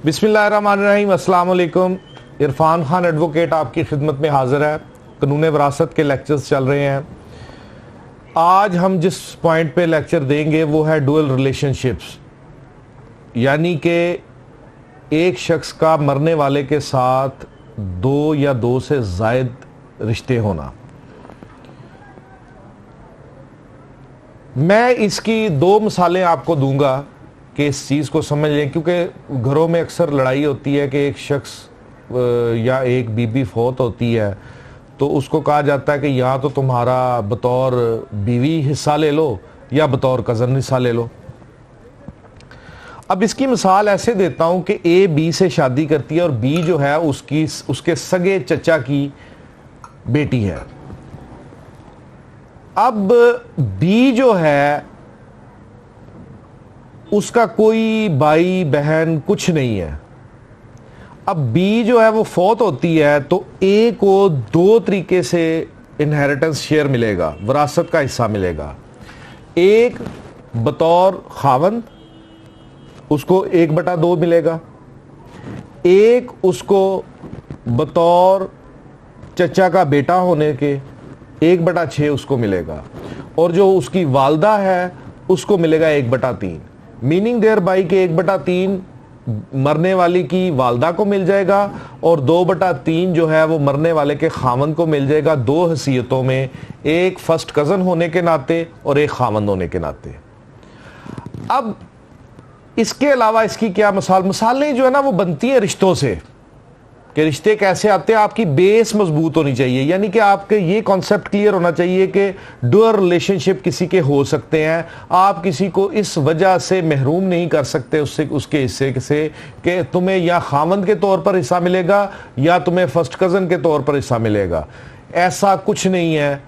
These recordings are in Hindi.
बिस्मिल्लाहिर्रहमानिर्रहीम, अस्सलाम वालेकुम। इरफान खान एडवोकेट आपकी खिदमत में हाजिर है। कानून वरासत के लेक्चर्स चल रहे हैं। आज हम जिस पॉइंट पे लेक्चर देंगे वो है डुअल रिलेशनशिप्स, यानी कि एक शख्स का मरने वाले के साथ दो या दो से ज़ायद रिश्ते होना। मैं इसकी दो मिसालें आपको दूंगा कि इस चीज़ को समझ लें, क्योंकि घरों में अक्सर लड़ाई होती है कि एक शख्स या एक बीबी फौत होती है तो उसको कहा जाता है कि या तो तुम्हारा बतौर बीवी हिस्सा ले लो या बतौर कज़न हिस्सा ले लो। अब इसकी मिसाल ऐसे देता हूं कि ए बी से शादी करती है और बी जो है उसके सगे चचा की बेटी है। अब बी जो है उसका कोई भाई बहन कुछ नहीं है। अब बी जो है वो फौत होती है तो ए को दो तरीके से इनहेरिटेंस शेयर मिलेगा, विरासत का हिस्सा मिलेगा। एक बतौर खावंद उसको 1/2 मिलेगा, एक उसको बतौर चचा का बेटा होने के 1/6 उसको मिलेगा, और जो उसकी वालदा है उसको मिलेगा 1/3। मीनिंग देयर बाई के 1/3 मरने वाली की वालदा को मिल जाएगा और 2/3 जो है वो मरने वाले के खावंद को मिल जाएगा, दो हैसियतों में, एक फर्स्ट कज़न होने के नाते और एक खावंद होने के नाते। अब इसके अलावा इसकी क्या मिसालें जो है ना वो बनती है रिश्तों से, कि रिश्ते कैसे आते हैं। आपकी बेस मजबूत होनी चाहिए, यानी कि आपके ये कॉन्सेप्ट क्लियर होना चाहिए कि डुअल रिलेशनशिप किसी के हो सकते हैं। आप किसी को इस वजह से महरूम नहीं कर सकते उसके हिस्से से कि तुम्हें या खावंद के तौर पर हिस्सा मिलेगा या तुम्हें फर्स्ट कज़न के तौर पर हिस्सा मिलेगा। ऐसा कुछ नहीं है।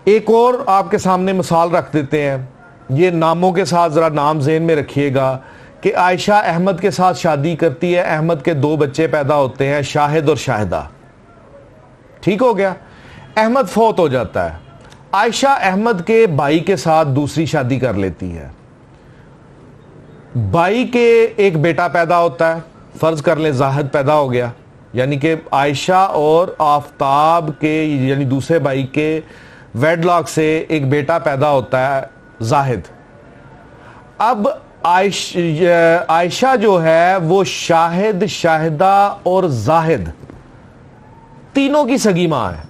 एक और आपके सामने मिसाल रख देते हैं, ये नामों के साथ ज़रा नाम ज़हन में रखिएगा कि आयशा अहमद के साथ शादी करती है, अहमद के 2 बच्चे पैदा होते हैं, शाहिद और शाहिदा। ठीक हो गया। अहमद फौत हो जाता है, आयशा अहमद के भाई के साथ दूसरी शादी कर लेती है। भाई के एक बेटा पैदा होता है, फर्ज कर ले जाहिद पैदा हो गया, यानी कि आयशा और आफ्ताब के यानी दूसरे भाई के वेडलॉक से एक बेटा पैदा होता है, जाहिद। अब आयशा जो है वो शाहिद, शाहिदा और जाहिद तीनों की सगी मां है,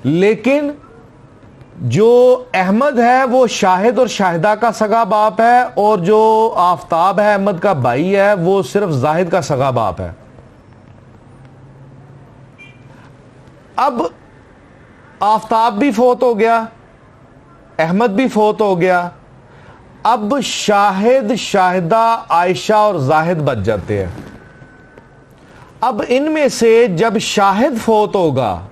लेकिन जो अहमद है वो शाहिद और शाहिदा का सगा बाप है, और जो आफ्ताब है अहमद का भाई है वो सिर्फ जाहिद का सगा बाप है। अब आफ्ताब भी फौत हो गया, अहमद भी फौत हो गया। अब शाहिद, शाहिदा, आयशा और जाहिद बच जाते हैं। अब इनमें से जब शाहिद फौत होगा,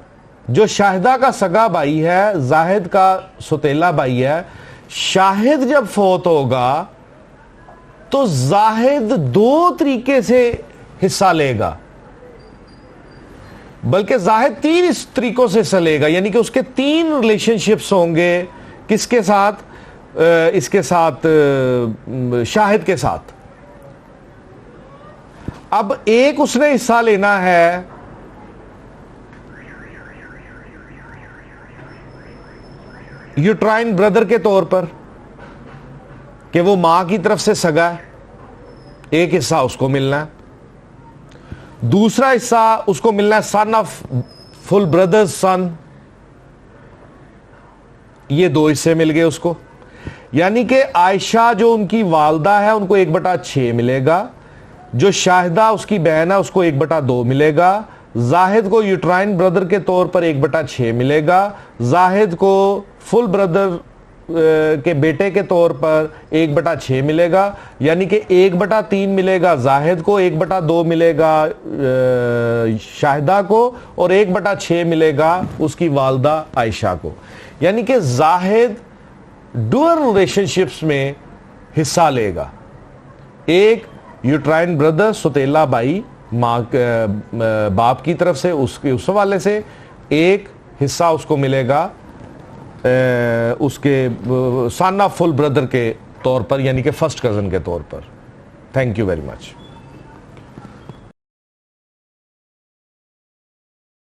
जो शाहिदा का सगा भाई है, जाहिद का सुतेला भाई है, शाहिद जब फौत होगा तो जाहिद 2 तरीके से हिस्सा लेगा, बल्कि जाहिद 3 तरीकों से हिस्सा लेगा, यानी कि उसके 3 रिलेशनशिप्स होंगे। किसके साथ? इसके साथ, शाहिद के साथ। अब एक उसने हिस्सा लेना है यूट्राइन ब्रदर के तौर पर कि वो मां की तरफ से सगा है, एक हिस्सा उसको मिलना है। दूसरा हिस्सा उसको मिलना है सन ऑफ फुल ब्रदर्स सन, ये 2 हिस्से मिल गए उसको। यानी कि आयशा जो उनकी वालदा है उनको 1/6 मिलेगा, जो शाहिदा उसकी बहन है उसको 1/2 मिलेगा, जाहिद को यूट्राइन ब्रदर के तौर पर 1/6 मिलेगा, जाहिद को फुल ब्रदर के बेटे के तौर पर 1/6 मिलेगा, यानी कि 1/3 मिलेगा जाहिद को, 1/2 मिलेगा शाहिदा को, और 1/6 मिलेगा उसकी वालदा आयशा को। यानी कि जाहिद डुअल रिलेशनशिप्स में हिस्सा लेगा। एक यूट्राइन ब्रदर, सुतेला भाई माँ बाप की तरफ से, उसके उस हवाले से एक हिस्सा उसको मिलेगा उसके सन ऑफ फुल ब्रदर के तौर पर, यानी कि फर्स्ट कज़न के तौर पर। Thank you very much.